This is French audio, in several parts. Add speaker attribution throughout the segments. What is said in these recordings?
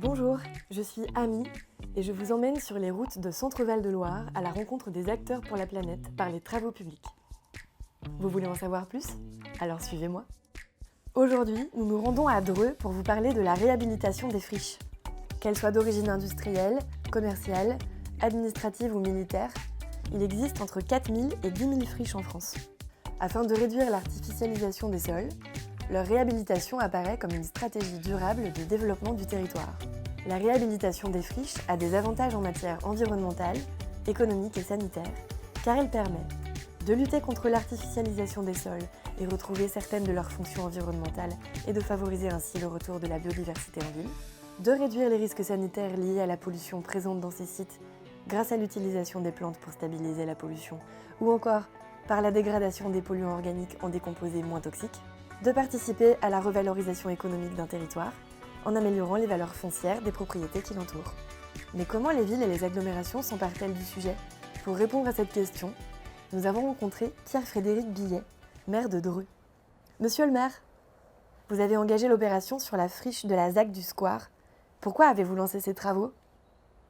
Speaker 1: Bonjour, je suis Amy et je vous emmène sur les routes de Centre-Val de Loire à la rencontre des acteurs pour la planète par les travaux publics. Vous voulez en savoir plus? Alors suivez-moi. Aujourd'hui, nous nous rendons à Dreux pour vous parler de la réhabilitation des friches. Qu'elles soient d'origine industrielle, commerciale, administrative ou militaire, il existe entre 4000 et 10 000 friches en France. Afin de réduire l'artificialisation des sols, leur réhabilitation apparaît comme une stratégie durable de développement du territoire. La réhabilitation des friches a des avantages en matière environnementale, économique et sanitaire, car elle permet de lutter contre l'artificialisation des sols et retrouver certaines de leurs fonctions environnementales et de favoriser ainsi le retour de la biodiversité en ville, de réduire les risques sanitaires liés à la pollution présente dans ces sites grâce à l'utilisation des plantes pour stabiliser la pollution, ou encore par la dégradation des polluants organiques en décomposés moins toxiques, de participer à la revalorisation économique d'un territoire en améliorant les valeurs foncières des propriétés qui l'entourent. Mais comment les villes et les agglomérations s'emparent-elles du sujet? Pour répondre à cette question, nous avons rencontré Pierre-Frédéric Billet, maire de Dreux. Monsieur le maire, vous avez engagé l'opération sur la friche de la ZAC du Square. Pourquoi avez-vous lancé ces travaux?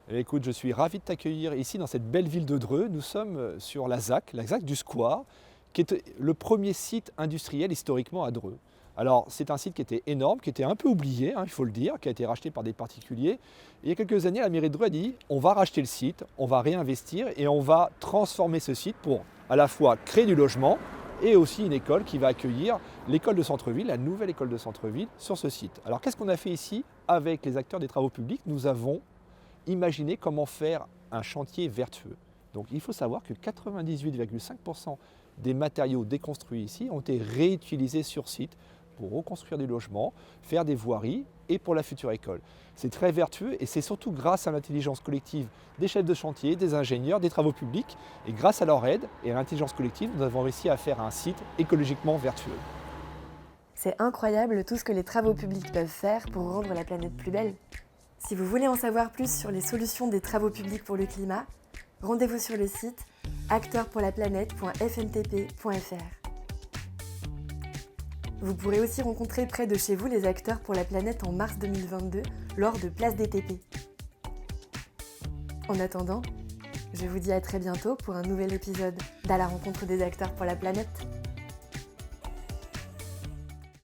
Speaker 2: Écoute, je suis ravi de t'accueillir ici dans cette belle ville de Dreux. Nous sommes sur la ZAC du Square, qui est le premier site industriel historiquement à Dreux. Alors c'est un site qui était énorme, qui était un peu oublié, il faut le dire, qui a été racheté par des particuliers. Et il y a quelques années, la mairie de Dreux a dit on va racheter le site, on va réinvestir et on va transformer ce site pour à la fois créer du logement et aussi une école qui va accueillir l'école de centre-ville, la nouvelle école de centre-ville sur ce site. Alors qu'est-ce qu'on a fait ici avec les acteurs des travaux publics? Nous avons imaginé comment faire un chantier vertueux. Donc il faut savoir que 98,5% des matériaux déconstruits ici ont été réutilisés sur site pour reconstruire des logements, faire des voiries et pour la future école. C'est très vertueux et c'est surtout grâce à l'intelligence collective des chefs de chantier, des ingénieurs, des travaux publics et grâce à leur aide et à l'intelligence collective, nous avons réussi à faire un site écologiquement vertueux.
Speaker 1: C'est incroyable tout ce que les travaux publics peuvent faire pour rendre la planète plus belle. Si vous voulez en savoir plus sur les solutions des travaux publics pour le climat, rendez-vous sur le site acteurpourlaplanète.fntp.fr. Vous pourrez aussi rencontrer près de chez vous les acteurs pour la planète en mars 2022 lors de Place des TP. En attendant, je vous dis à très bientôt pour un nouvel épisode d'À la rencontre des acteurs pour la planète.